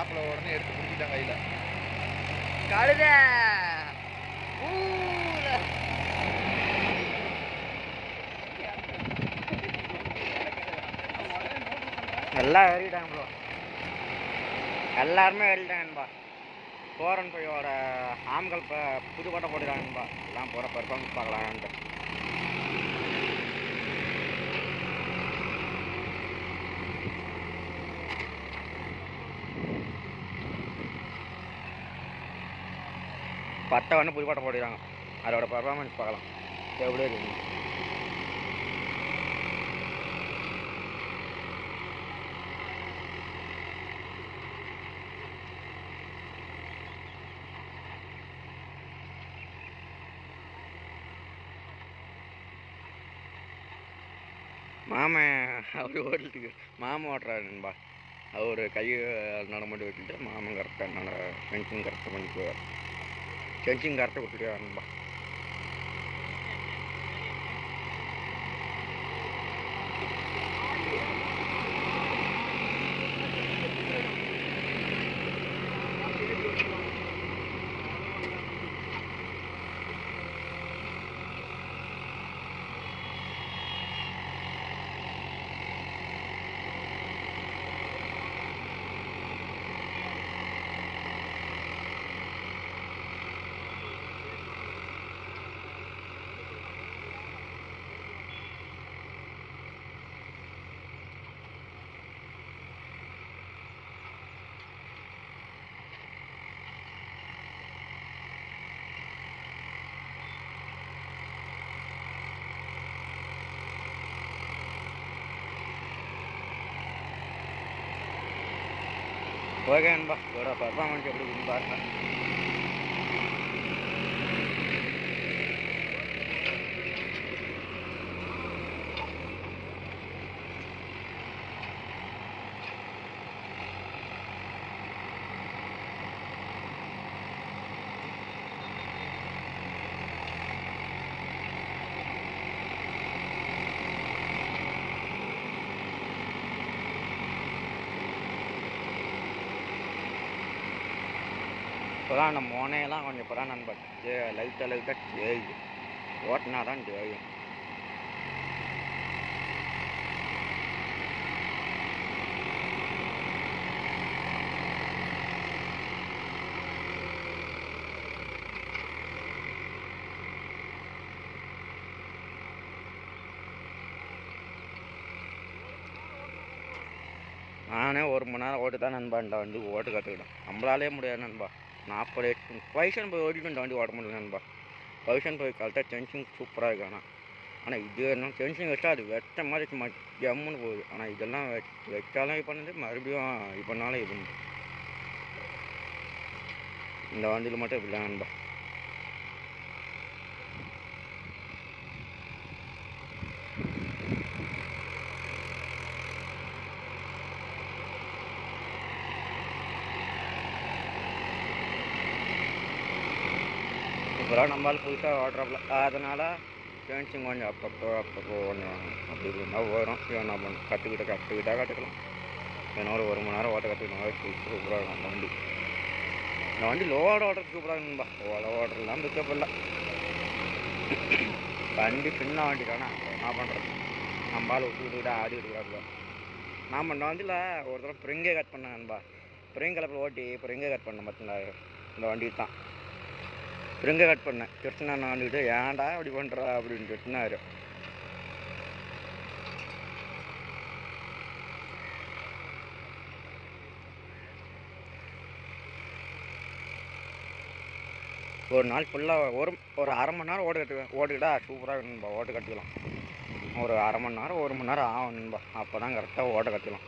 மாப்பிள்ளை உடனே எடுத்து பிடிச்சிட்டான் கையில். கழுத எல்லாம் ஏறிட்டாங்க ப்ரோ, எல்லாருமே ஏறிட்டாங்கன்பா. போகிறன் போயோட ஆம்கள் இப்போ புதுக்கோட்டை போட்டுக்கிறாங்கன்பா. எல்லாம் போகிற பெர்ஃபார்மன்ஸ் பார்க்கலான்ட்டு. பட்டை வந்து புதுக்கோட்டை போட்டுக்கிறாங்க, அதோட பெர்ஃபார்மன்ஸ் பார்க்கலாம் எப்படி இருக்கு. மாமன் அவர் ஓட்டிட்டு மாமன் ஓட்டுறாருன்பா. அவர் கையை நடமாட்டி வச்சுட்டு மாமன் கரெக்டாக ஃபென்சிங் கரெக்டாக பண்ணிக்குவார். ஃபென்சிங் கரெக்டாக விட்டுருவாருன்பா. ஓகே நண்பா, இதோட பர்ஃபார்மன்ஸ் எப்படி இருக்குன்னு பாருங்க. இப்போதான் அந்த மோனையெல்லாம் கொஞ்சம் இப்போ தான் நண்பா லைட்டாக தேயுது, ஓட்டினா தான் தேயும். நானே 1 மணி நேரம் ஓட்டு தான் நண்பா இந்த வண்டி ஓட்டு கற்றுக்கிட்டேன். நம்மளாலே முடியாது நண்பா. 40 பொசிஷன் போய் ஓட்டிட்டு இந்த வண்டி ஓட்ட முடியும் நண்பா. பொசிஷன் போய் கரெக்டாக சென்சிங் சூப்பராக இருக்கு. ஆனால் இது என்ன சென்சிங் வச்சா அது வெட்ட மாதிரி சும்மா ஜம்முன்னு போகுது. ஆனால் இதெல்லாம் வச்சாலும் இது பண்ணுது, மறுபடியும் இது பண்ணாலும் இது பண்ணுது. இந்த வண்டியில் மட்டும் இப்படி தான் நண்பா. இப்போலாம் நம்மளால் புதுசாக ஓட்டுறாப்புல, அதனால் சென்சிங் கொஞ்சம் அப்பப்போ கொஞ்சம் அப்படி இப்படின்னா வரும். என்ன பண்ணணும், கற்றுக்கிட்டா ஏன்னா ஒரு 1 மணி நேரம் ஓட்ட கற்றுக்கிட்டோம். சூப்பராக இருக்கும் அந்த வண்டி. இந்த வண்டி லோடு ஓட்டுறது சூப்பராக இருக்குன்பா. ஓட்டுறதுலாம் பிக்கப் இல்லை. வண்டி சின்ன வண்டி தானே, என்ன பண்ணுறது, நம்மளால் விட்டுக்கிட்டு ஆடி விட்டுக்கிறாப்புல. நாம் இந்த வண்டியில் ஒரு தடவை ஸ்ப்ரிங்கே கட் பண்ணேன் நண்பா. ஸ்ப்ரிங் கலப்பில் ஓட்டி ஸ்ப்ரிங்கே கட் பண்ணேன் பார்த்தீங்களா, இந்த வண்டி தான் ஸ்ப்ரிங்கை கட் பண்ணேன். கிருஷ்ணா நான் வந்துக்கிட்டு ஏன்டா அப்படி பண்ணுறா அப்படின்னு கிருஷ்ணாரு. ஒரு நாள் ஃபுல்லாக ஒரு அரை மணி நேரம் ஓட்டுக்கிட்டா சூப்பராக இருக்குன்பா. ஓட்டு கற்றுக்கலாம். ஒரு அரை மணி நேரம் 1 மணி நேரம் ஆகணும்பா. அப்போ தான் கரெக்டாக ஓட்ட கற்றுக்கலாம்.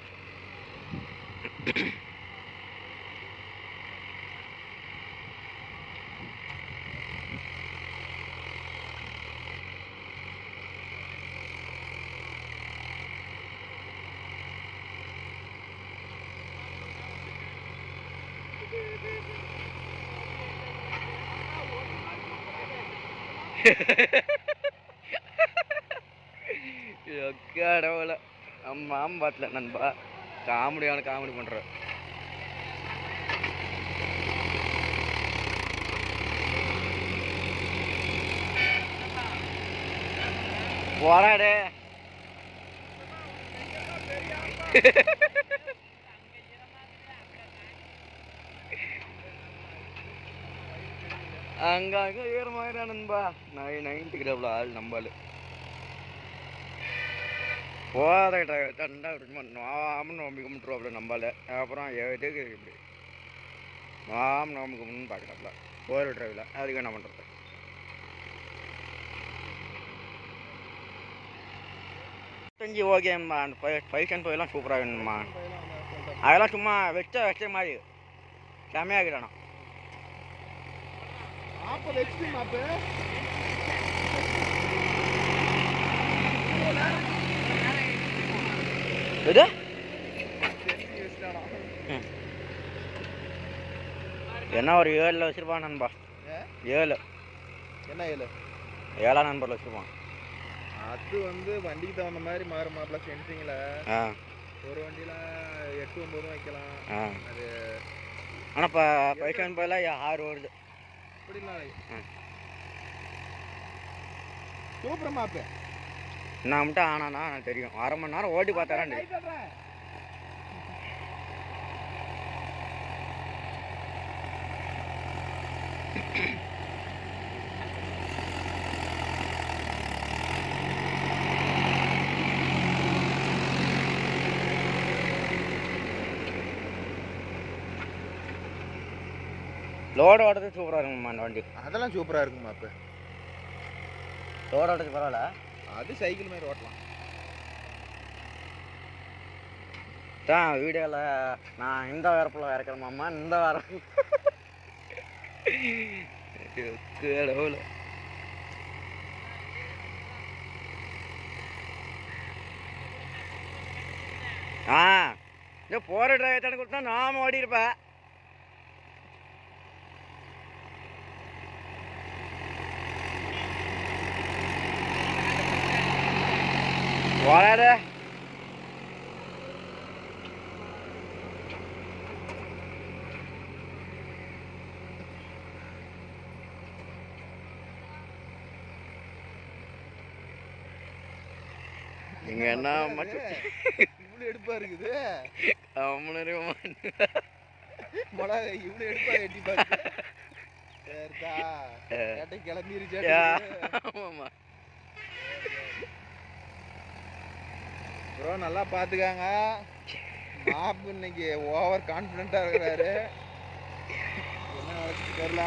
கடவுளை நம்ம மாம்பழத்தில் நண்பா காமெடி பண்ணுற. போராடு அங்க அங்க ஏறமாயிரா நண்பா. 90 கிலோவில் ஆள் நம்பாள் போதை தண்டா நாம நோம்பி கும்பிட்டுருவாப்புல நம்பால. அப்புறம் எதுக்கு இப்படி நாம நோம்பி கும்பிட்டுன்னு பார்க்குறாப்புல கோயில் டிரைவில். அதுக்கு என்ன பண்ணுறது? செஞ்சு ஓகேம்மா. அந்த ஃபைஷன் போயெல்லாம் சூப்பராக வேணும்மா. அதெல்லாம் சும்மா வச்ச மாதிரி செமையாகிடணும். இது என்ன ஒரு 7 வச்சிருப்பான் நண்பா. 7 என்ன 7 நண்பரில் வச்சிருப்பான். அது வந்து வண்டிக்கு தகுந்த மாதிரி மாறும் மாப்பிள்ள. சென்சிங்கில் ஒரு வண்டியில் 8 9 வைக்கலாம். அது ஆனால் இப்போ பைசன் போயில 6 வருது. அப்படிலாம் சூப்பர் மாப்பு. நான் மட்டும் ஆனானா எனக்கு தெரியும். 1/2 மணி நேரம் ஓட்டி பார்த்தாரான். லோடு ஓடுறது சூப்பராக இருக்குமா அந்த வண்டி. அதெல்லாம் சூப்பராக இருக்குமா. இப்போ லோடு ஓடுறது பரவாயில்ல. அது சைக்கிள் மாதிரி ஓட்டலாம் தான். வீடியோவில் நான் இந்த வரப்பில் இறக்கிறேமாம்மா. இந்த வாரம் கடவுள். இந்த போகிற டிரைவர் தானே கொடுத்தா நாம ஓடி இருப்பேன். போராடு இங்க என்ன இவ்வளோ எடுப்பா இருக்குது. மிளகா இவ்வளோ எடுப்பா எட்டிப்பா கிளம்பிருச்சு. ப்ரோ நல்லா பார்த்துக்காங்க. மாப்பு இன்னைக்கு ஓவர் கான்ஃபிடென்ட்டாக இருக்கிறாரு. என்ன நடக்குது தெரியல.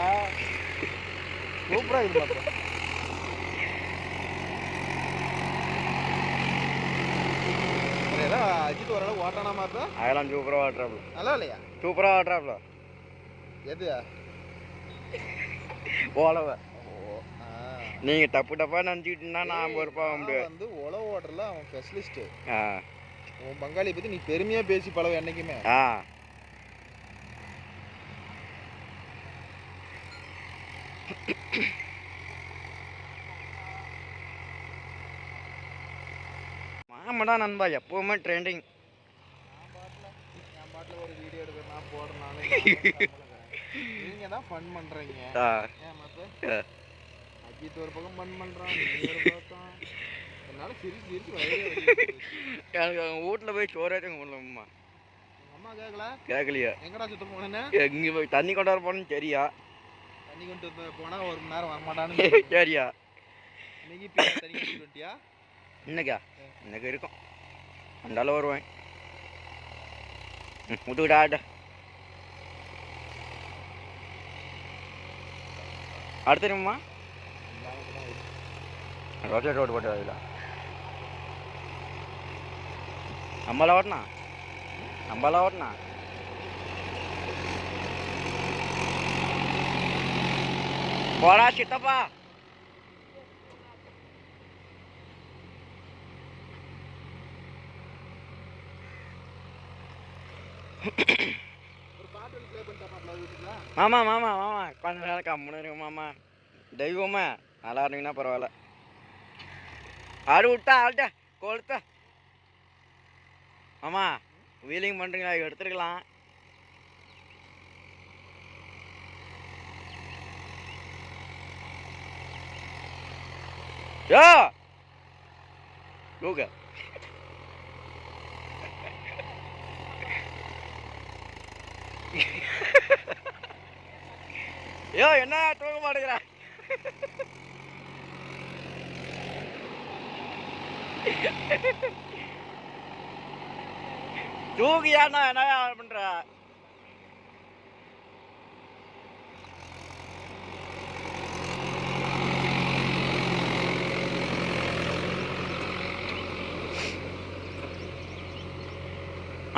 சூப்பராக இருக்கு. ஏதோ அஜித் ஓரளவு ஓட்டானா மாப்பா. அதெல்லாம் சூப்பராக ஓட்டுறாப்ல. நல்லா இல்லையா? சூப்பராக ஓட்டுறாப்ல. எது ஓலவ நீங்கள் தப்பா நினச்சிக்கிட்டுனா நான் பொறுப்பாக முடியாது. வந்து உழவு ஓட்டுறல அவன் ஸ்பெஷலிஸ்ட்டு. உன் பங்காளியை பற்றி நீ பெருமையாக பேசி பழவ என்னைக்குமே. மாமடா நண்பா எப்பவுமே ட்ரெண்டிங். என் பாட்டில் ஒரு வீடியோ எடுக்கிறேன் நான் போடுறேன். நீங்கள் தான் ஃபன் பண்ணுறீங்க. ஏன் மாப்ப அஜித் ஒரு பக்கம் ஃபன் பண்ணுறான், நீ ஒரு பக்கம். என்னால் சிரிச்சு எனக்கு அவங்க வீட்டில் போய் சோறாச்சும் முடியலம்மா. அம்மா கேட்கல கேட்கலையா? எங்கடா சுத்த போனேன்னு. எங்கே போய் தண்ணி கொண்டாட போனேன்னு சரியா? தண்ணி கொண்டு போனால் 1 மணி நேரம் வரமாட்டான்னு சரியா? இன்னைக்கு தண்ணி கொண்டு வந்துட்டியா? இன்னைக்கா? இன்னைக்கு இருக்கும். அந்த அளவு வருவேன். முட்டுக்கிட்ட ஆட்ட அடுத்துருமா ரோட்ல ரோடு போட்டு அதில் நம்மளாம் ஓட்டினா போடா சித்தப்பா. மாமா கொஞ்ச நேரம் கம்முன்னு இருக்கு மாமா. தெய்வமா நல்லா இருந்தீங்கன்னா பரவாயில்ல. ஆடு விட்டா ஆள்கிட்ட கொளுத்த மாமா வீலிங் பண்ணுறீங்களா? எடுத்துருக்கலாம். யோ தூக்கு. ஐயோ என்ன தூக்க மாட்டேங்கிறா. தூக்கியாண்ணா என்ன பண்ற?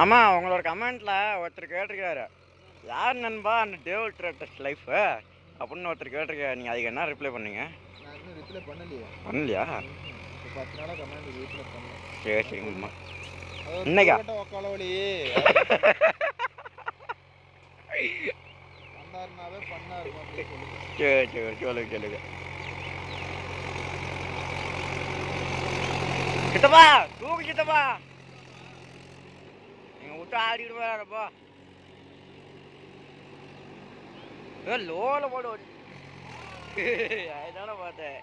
ஆமா உங்களோட கமெண்ட்ல ஒருத்தர் கேட்டிருக்காரு, யார் நண்பா அந்த டேவிட் ட்ரெட்டஸ் லைஃப் அப்படின்னு ஒருத்தர் கேட்டிருக்காரு. நீங்க அதுக்கு என்ன ரிப்ளை பண்ணீங்க? நான் இன்னும் ரிப்ளை பண்ணலையே. பண்ணலையா? 10 நாளா கமெண்ட் ரிப்ளை பண்ணல. சரி சரிங்கம்மா. அது இன்னைக்கா? ஒக்காலவலி பண்ணாருனாவே பண்ணா இருக்கும் அப்படின்னு சொல்லுங்க. சரி சரி சொல்லுங்க சொல்லுங்க. சித்தப்பா தூக்கு சித்தப்பா. நீங்க விட்டு ஆடிட்டு போறாரப்பா. லோல போடு. அதுதானே பார்த்தேன்.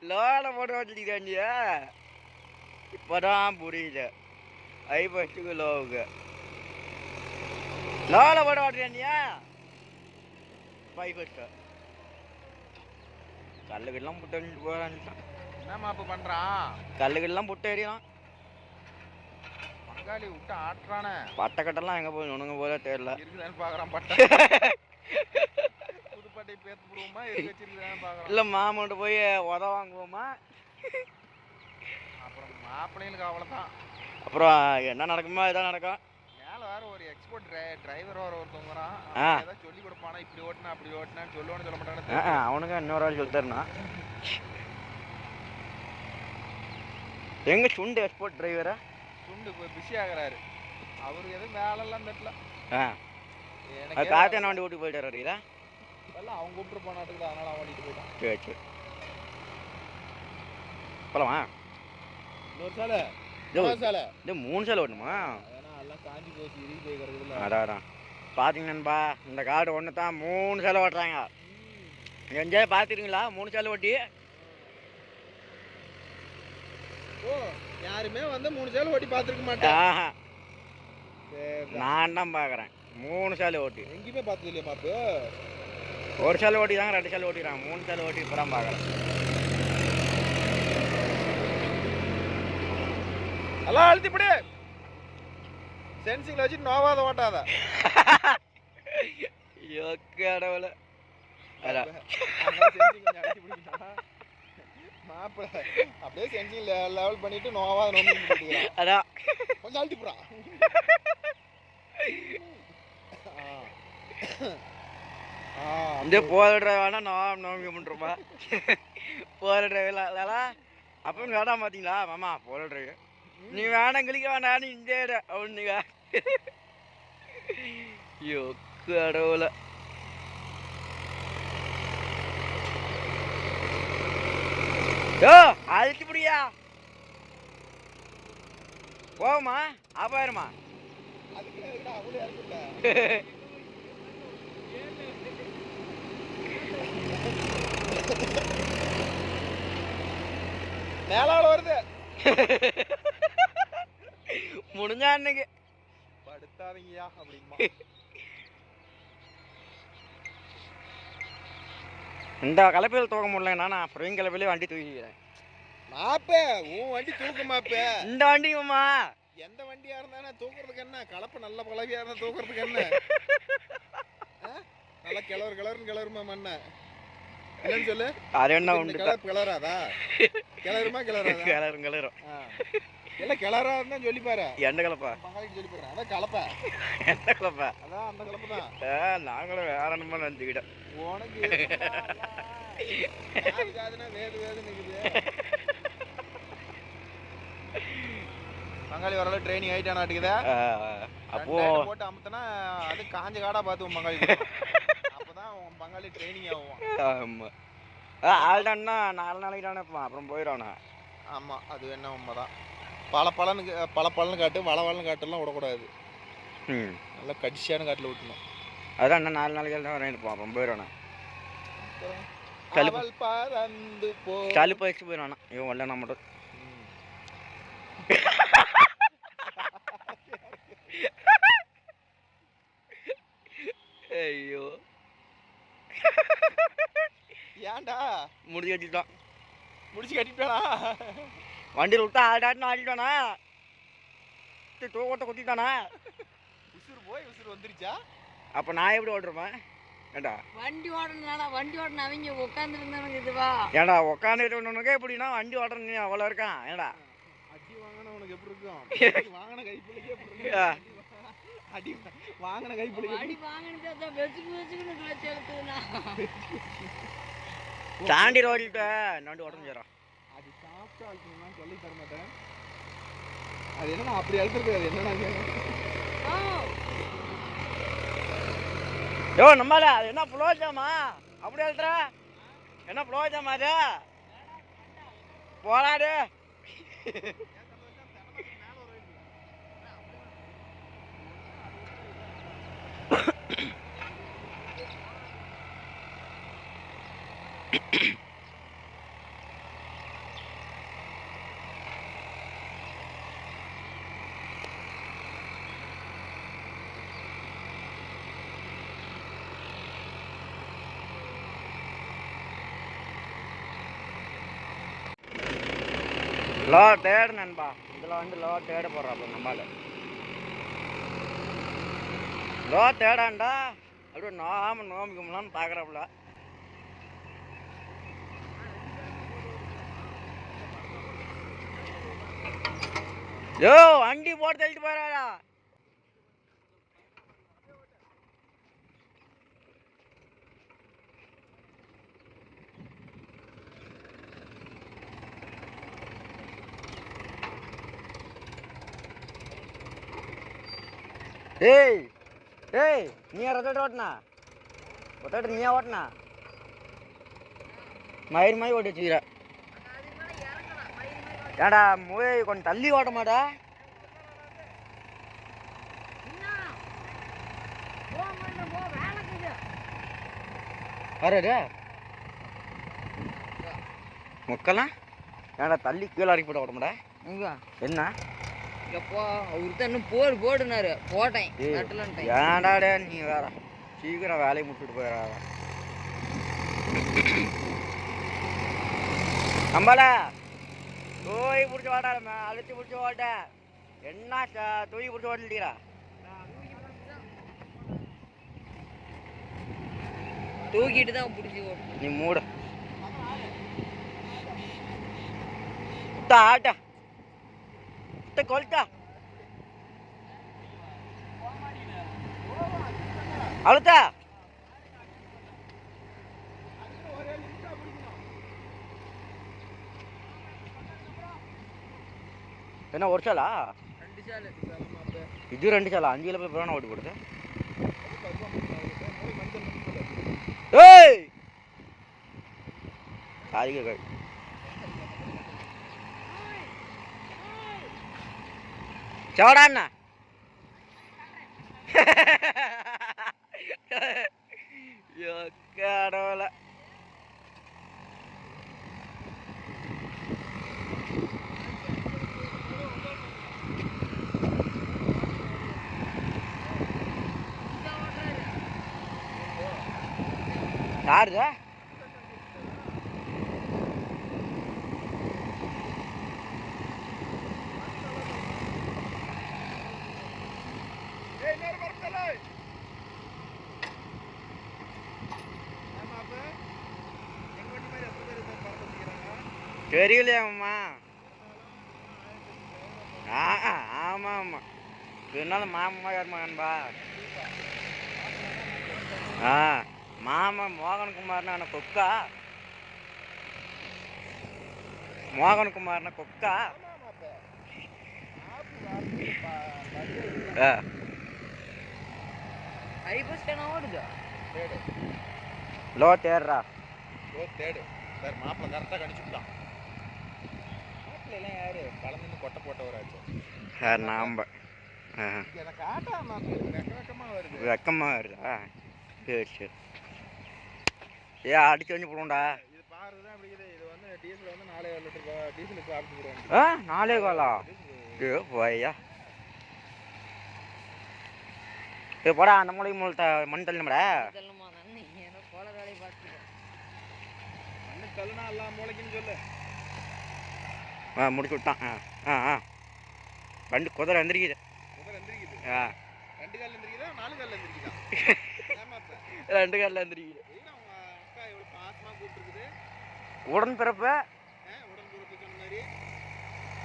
லோல போட்டு வச்சுக்கிட்டாண்டியா? இப்பதான் புரியுது. ஐபஸ்டுக்கு லோவுக்கு லோல போட்டு ஓட்டுறாண்டியா? ஐபஸ்ட் கல்லுக்கெல்லாம் புட்டு அடிச்சுட்டு போறான்னு. என்னம்மா அப்ப பண்றான்? கல்லுக்கெல்லாம் புட்டு அடிக்கலாம். பங்காளி விட்டு ஆட்டுறானே. பட்டை கட்டெல்லாம் எங்க போய் நுணுங்க போதே தெரியல. இருக்குதான்னு பாக்குறான் பட்டை. புதுப்பட்டை பேத்து போடுவோமா இருக்கு வச்சிருக்குதான்னு பாக்குறான். இல்ல மாமன்ட்ட போய் உத வாங்குவோமா? அப்புறம் மாப்பிள்ளைங்களுக்கு அவ்வளவுதான். அப்புறம் என்ன நடக்குமோ இதான் நடக்கும். மேல வேற ஒரு எக்ஸ்போர்ட் டிரைவர் வர ஒருத்தவங்க வரான். ஏதாவது சொல்லி கொடுப்பானா, இப்படி ஓட்டினா அப்படி ஓட்டினான்னு சொல்லுவான்னு சொல்ல மாட்டானு. அவனுக்கு இன்னொரு ஆள் சொல்லி தரனா? எங்க சுண்டு எக்ஸ்போர்ட் டிரைவரா? சுண்டு போய் பிஸி ஆகுறாரு. அவருக்கு எதுவும் வேலை எல்லாம் தட்டல. அது காத்தேன வண்டி ஓட்டி போயிட்டு வரீங்களா? எல்லாம் அவங்க கூப்பிட்டு போனாட்டுக்கு அதனால அவன் ஓட்டிட்டு போயிட்டான். சரி சரி போலாமா? இன்னொரு சாலை சாலை இது 3 சாலை ஓட்டணுமா? அதெல்லாம் எல்லாம் காஞ்சி போச்சு இறுகி போய் கிடக்குதுல்ல. அதான் பார்த்தீங்கன்னான்பா இந்த காடு ஒன்று தான் 3 சாலை ஓட்டுறாங்க. எங்கேயாவது பார்த்துருக்கீங்களா 3 சாலை ஓட்டி? ஓ யாருமே வந்து 3 சாலை ஓட்டி பார்த்துருக்க மாட்டேன். நான் தான் பார்க்குறேன் 3 சாலை ஓட்டி. எங்கேயுமே பார்த்தது இல்லையா மாப்பு? ஒரு சாலை ஓட்டி தாங்க 2 சாலை ஓட்டிடுறாங்க. 3 சாலை ஓட்டி இப்போ தான் பார்க்குறேன். எல்லாம் அழுத்திப்படு. சென்சிங்ல வச்சு நோவாத ஓட்டாத. கடவுள மாப்பிள அப்படியே சென்சிங் லெவல் பண்ணிட்டு நோவாத நோம்பி அதான் கொஞ்சம் அழுத்திப்புடா. இந்த போகிற டிரைவர்னா நோம்பி பண்ணுறோமா? போகிற டிரைவர் அப்பவும் வேணாம் பார்த்தீங்களா மாமா? போகிற டிரைவர் நீ வேணாம் கிளிக்க வேணாம் இந்த அவனுங்க. ஐயோ கடவுள யோ அழுத்தி முடியா போமா ஆபாயிருமா? மேலால வருது. முடிஞ்சா அன்னைக்கு படுத்தாதீங்கயா அப்படிமா. இந்த கலப்பையில் தூக்க முடியலன்னா நான் அப்புறம் கலப்பையிலே வண்டி தூக்கிக்கிறேன். மாப்பே உன் வண்டி தூக்கு மாப்பே. இந்த வண்டியுமா எந்த வண்டியா இருந்தானே தூக்குறதுக்கு என்ன? கலப்பை நல்ல பழவியா இருந்தா தூக்குறதுக்கு என்ன? நல்லா கிளறுமா மண்ண என்னன்னு சொல்லு. அது என்ன உண்டு கிளறாதா? கிளறுமா கிளறாதா? கிளறும் எல்லாம் கிளறா இருந்தா சொல்லி பாரு. எந்த கலப்பா? பங்காளிக்கு சொல்லி பாரு. அதான் கலப்பை. எந்த கலப்பா? அதான் அந்த கலப்பை தான். நாங்களும் வேற என்னமா நினைச்சுக்கிட்டோம். உனக்கு வேது நிக்குது. பங்காளி வரல ட்ரைனிங் ஆயிட்டா நாட்டுக்குதா? அப்போ போட்டு அமுத்தனா அது காஞ்ச காடா பார்த்து பங்காளி அப்பதான் உன் பங்காளி ட்ரைனிங் ஆகும். ஆமா ஆள்டான்னா 4 நாளைக்கு தானே அப்புறம் போயிடுவானா? ஆமா அது வேணா உண்மைதான். பல காட்டு வளவளன்னு காட்டெல்லாம் விடக்கூடாது. நல்லா கடிச்சியான காட்டில் விட்டணும். அதான் என்ன 4 நாளைக்கு தான் வரேன் அப்புறம் போயிடுவானா? சளி போயிடுச்சு போயிடும். இவன் வரல நான் மட்டும். ஐயோ ஏன்டா முடிச்சு கட்டிட்டான். முடிச்சு கட்டிட்டானா? வண்டியில் விட்டா ஆடாட்டுன்னு ஆடிட்டானா? தூக்கத்தை குத்திட்டானா? உசுறு போய் உசுறு வந்துருச்சா? அப்போ நான் எப்படி ஓட்டுருப்பேன்? ஏண்டா வண்டி ஓடணும்னா வண்டி ஓடணும் அவங்க உட்காந்துருந்தானுங்க. இதுவா ஏண்டா உட்காந்துட்டு எப்படின்னா வண்டி ஓட்டுறது நீ அவ்வளோ இருக்கான். ஏண்டா அடி வாங்கின உனக்கு எப்படி இருக்கும்? வாங்கின கைப்பிள்ளைக்கு எப்படி இருக்கும்? அடி வாங்கின கைப்பிள்ளைக்கு அடி வாங்கினதான் வெச்சுக்கு வெச்சுக்குன்னு கிளச்சு எடுத்துனா தாண்டி ரோடிட்ட நண்டு உடஞ்சிடறான். அது சாப்பிட்டு அழுத்தணும்னா சொல்லி தர மாட்டேன். அது என்னன்னா அப்படி அழுத்துறது. அது என்னன்னா யோ நம்மள அது என்ன புலோஜாமா அப்படி அழுத்துற? என்ன புலோஜாமா அது? போராடு. லோ தேடு நண்பா. இதில் வந்து லோ தேட போடுறாப்ப நம்மளால லோ தேடாண்டா அப்படியே நோமிக்கும்லான்னு பார்க்குறாப்புல. யோ வண்டி போட்டு தள்ளிட்டு போறாடா. ஏய் ஏய் நீ ரத்தோட்ட ஓட்டினா ஒத்தோட்ட நீயா ஓட்டினா மயிர் மாதிரி ஓட்டி வச்சுக்கிற. ஏடா மூய் கொஞ்சம் தள்ளி ஓட்ட மாட்டா? வர முக்கலாம் ஏடா தள்ளி கீழே இறக்கி போட்டு ஓட்ட மாட்டா? என்ன எப்போ அவருக்கு இன்னும் போடுனாரு போட்டேன். ஏன்டாடே நீ வேற சீக்கிரம் வேலையை முடிச்சுட்டு போயிடாத. நம்பல தூய் பிடிச்சி ஓட்டாத அழுத்தி பிடிச்சி ஓட்ட. என்ன தூய் பிடிச்சி ஓட்டிட்டீரா? தூக்கிட்டு தான் பிடிச்சி ஓட்டு. நீ மூட ஆட்ட கொல்ட்டா அழுத்தா என்ன ஒரு சாலா? இது 2 சாலா 5 கிலோ போய் ஓட்டு போடுது. ஏய் அதிக சோடாண்ணா கடவுள யாருதா? தெரியலையாம்மா. ஆமா ஆமா இருந்தாலும் மாமா யாருமான்பா? மாமா மோகன்குமார்னா என்ன கொக்கா? மோகன்குமார்னா கொக்கா? லோ தேடுறா. லோ தேடு சார். மாப்பிள்ள கரெக்டாக கணிச்சுட்டான். மாப்பிள்ள எல்லாம் யாரு கலந்து கொட்டை போட்டவராச்சு சார்? நாம்ப காட்டா மாப்பிள்ள வெக்கமா வருது. வெக்கமா வருதா? சரி சரி ஏ அடிச்சு வந்து போடுவோம்டா. இது பாரு தான் அப்படி இது வந்து டீசல் வந்து 4 லிட்டர் டீசலுக்கு ஆப்ட் போடுவாங்க. 4 காலா? ஏ போய்யா. ஏ போடா அந்த மூளை மூளை மண் தள்ளுமாடா. தள்ளுமா தானே ஏதோ கோல வேலையை பார்த்துக்கோ. மண்ணு தள்ளுனா எல்லாம் மூளைக்குன்னு சொல்லு. முடிச்சு விட்டான். வண்டி குதிரை எந்திரிக்குது. குதிரை எந்திரிக்குது. 2 காலில் எந்திரிக்குதா 4 காலில் எந்திரிக்குதா? 2 காலில் எந்திரிக்குது. அவங்க அக்கா எவ்வளோ பாசமாக கூப்பிட்டுருக்குது. உடன் பிறப்பு உடன்பிறப்பு சொன்ன மாதிரி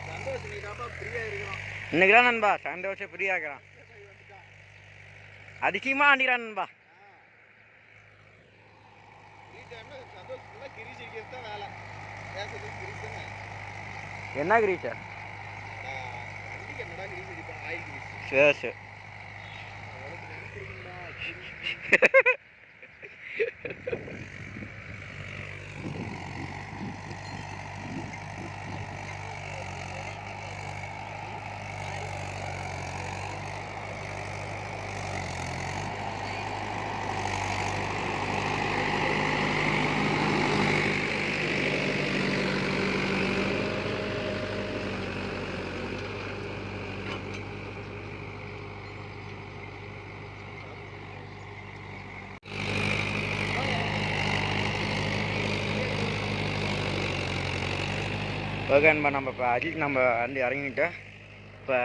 சந்தோஷம் நீதாப்பா ஃப்ரீயாக இருக்கிறோம். இன்னைக்கு தான் நண்பா சந்தோஷம் ஃப்ரீயாக இருக்கிறான். அதிகமாக ஆண்டிக்கிறான் நண்பா. சந்தோஷம் ஃபுல்லாக கிரீஸ் அடிக்கிறது தான் வேலை. பேசுறது கிரீஸ் தானே. என்ன கிரீஸா? வண்டிக்கு என்னடா கிரீஸ் அடிப்பான்? Oil Greece. சரி சரி. ஓகே நண்பா, நம்ம இப்போ அஜித் நம்ம வந்து இறங்கிட்டு இப்போ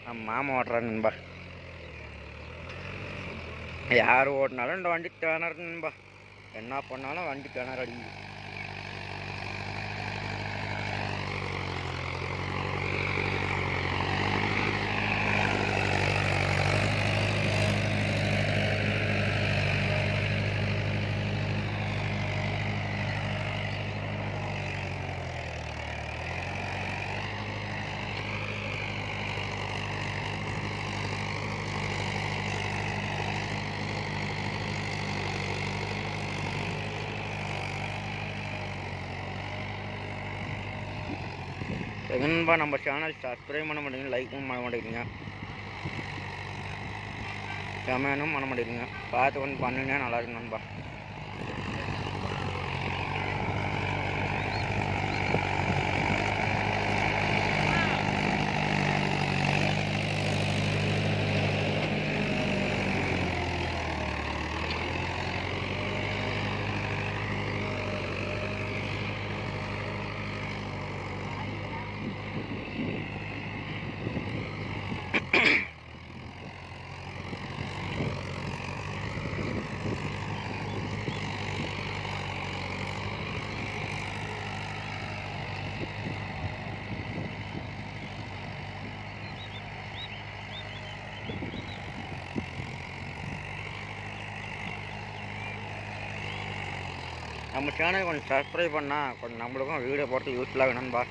நம்ம மாமா ஓட்டுறாரு நண்பா. யார் ஓட்டினாலும் இந்த வண்டி திணறு நண்பா. என்ன பண்ணாலும் வண்டி திணறு அடிக்குது. நண்பா நம்ம சேனல் சப்ஸ்கிரைப் பண்ண மாட்டேங்க, லைக்கும் பண்ண மாட்டேங்கிறீங்க, கமெண்ட்டும் பண்ண மாட்டேங்கிறீங்க. பார்த்து வந்து பண்ணுங்க, நல்லா இருக்கும் நண்பா. நம்ம சேனல் கொஞ்சம் சப்ஸ்கிரைப் பண்ணால் கொஞ்சம் நம்மளுக்கும் வீடியோ போட்டு யூஸ்ஃபுல்லாக நண்பா.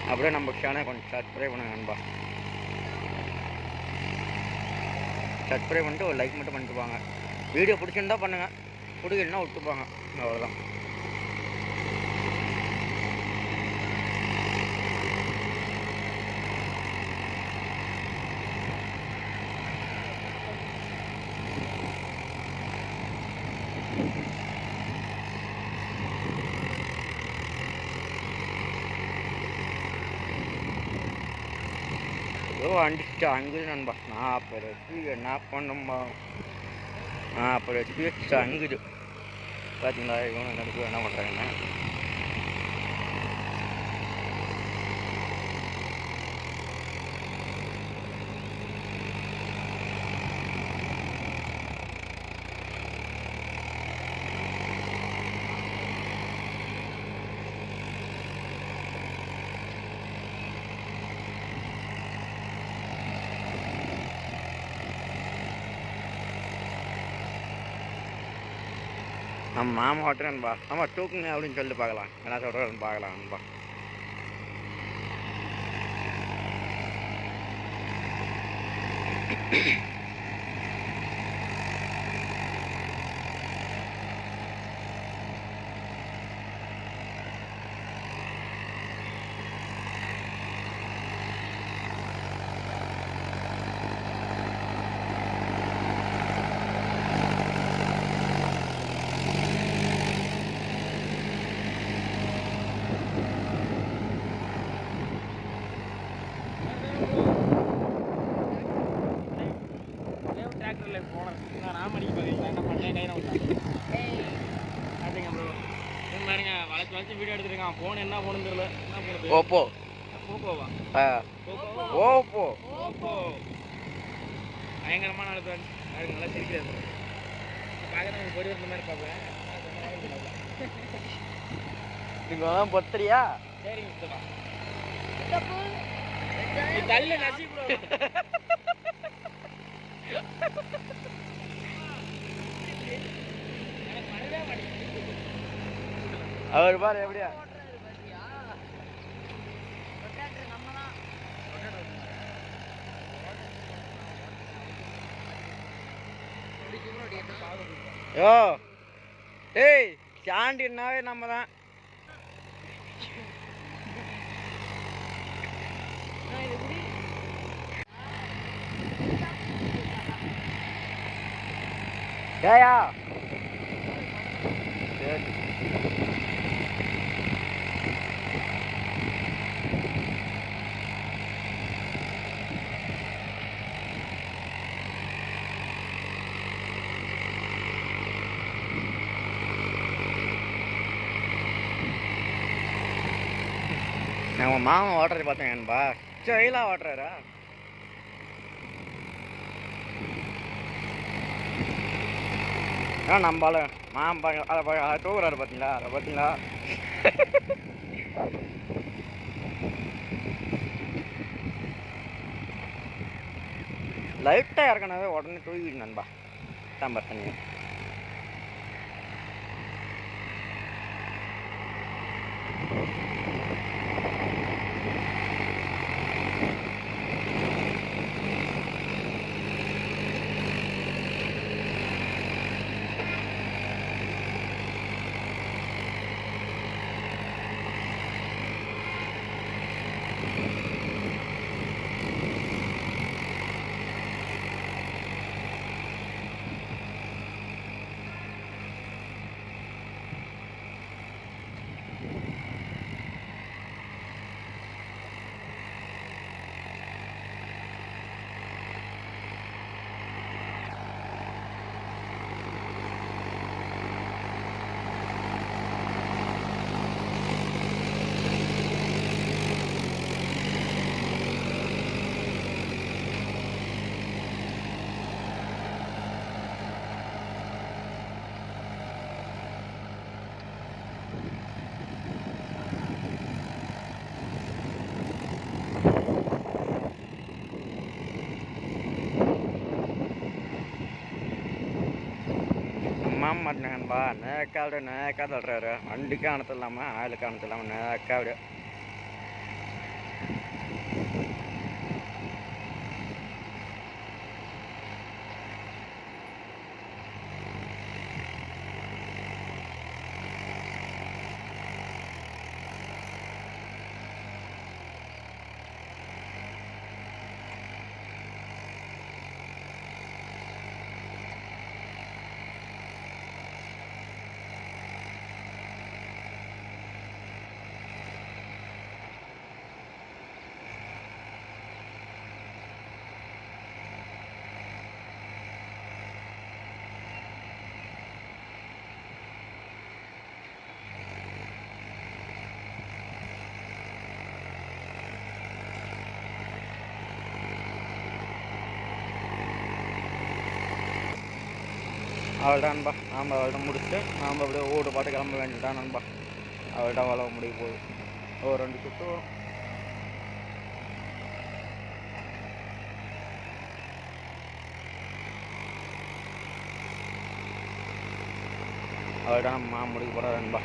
அப்படியே நம்ம சேனல் கொஞ்சம் சப்ஸ்கிரைப் பண்ணுங்க நண்பா. சப்ஸ்கிரைப் பண்ணிட்டு ஒரு லைக் மட்டும் பண்ணிட்டு போங்க. வீடியோ பிடிச்சிருந்தா பண்ணுங்கள், பிடிக்கலன்னா விட்டுப்பாங்க, அவ்வளோதான். வண்டிச்சு அங்குது நண்பா. 40 HP என்ன பண்ணும்பா, 40 HP வச்சு அங்குது. பார்த்தீங்களா இவங்க நடுக்கு என்ன பண்ணுறாங்கன்னா, நம்ம மாமா ஓட்டுறேன்பா. ஆமாம் தூக்குங்க அப்படின்னு சொல்லிட்டு பார்க்கலாம், என்ன சொல்கிறேன்னு பார்க்கலாம் நண்பா. நான் மணிக்கு பார்க்குறீங்களா என்ன பண்ணேன் கையில் பார்த்தீங்க ப்ரோ பாருங்க வளைச்சு வளைச்சு வீடியோ எடுத்துருக்கான் ஃபோன் என்ன ஃபோனு தெரியல என்ன phone Oppo Bokova Oppo Oppo பயங்கரமான ஆளு ஃப்ரெண்ட்ஸ் யாருக்கு நல்லா சிரிக்கிறாரு பார்க்குறேன் உங்களுக்கு பொடி வந்த மாதிரி பார்ப்பேன் நீங்கள் பொத்துறியா சரிங்க சித்தப்பா நீ தள்ளு நசி ப்ரோ அவர் பாரு எப்படியா யோ டேய் சாண்டினாவே நம்ம தான் ஏயா சரி நம்ம மாமா ஓட்டுறது பார்த்தேன் என்பா ஸ்டைலாக ஓட்டுறாரா நம்மளால மாமா அதை தூக்குறாரு பார்த்தீங்களா அதை பார்த்தீங்களா லைட்டாக இறக்கணாவே உடனே தூக்கிடு நண்பா சாம்பார் தண்ணி மாட்டேங்கன்பா நேக்காவிட நேக்காத விடுறாரு வண்டிக்கு அனுத்து இல்லாமல் ஆளுக்கு அனுத்து இல்லாமல் நேக்காவிட அவள்தான் நண்பா நாம் அவள்கிட்ட முடிச்சுட்டு நாம் அப்படியே ஓடு பாட்டு கிளம்ப வேண்டியதான் நண்பா அவள்கிட்ட வளர முடிய போகுது ஒரு 2 சுற்று வரும் அவள்கிட்ட நம்ம முடிக்க போகிறோம் நண்பா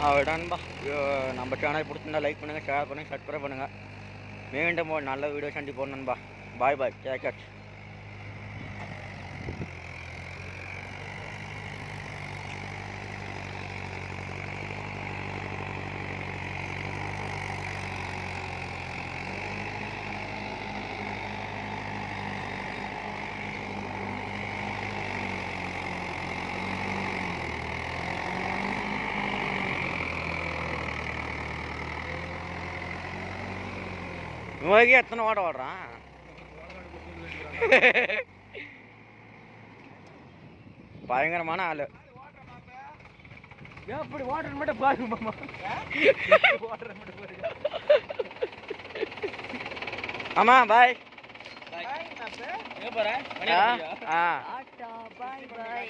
அவ்வளோதான்பா நம்ம சேனல் பிடிச்சிருந்தா லைக் பண்ணுங்கள் ஷேர் பண்ணுங்கள் சப்ஸ்கிரைப் பண்ணுங்கள் மீண்டும் ஒரு நல்ல வீடியோ சந்திப்போம் நண்பா பாய் பாய் டேக் கேர் இவனுக்கே எத்தனை ஓட்டம் ஓடுறான். பயங்கரமான ஆளு. எப்படி வாட்டர் மட்டும் பாருங்க மாமா. வாட்டர் மட்டும் பாருங்க. ஆமா பாய். எங்க போற? ஆ டாடா பை பை.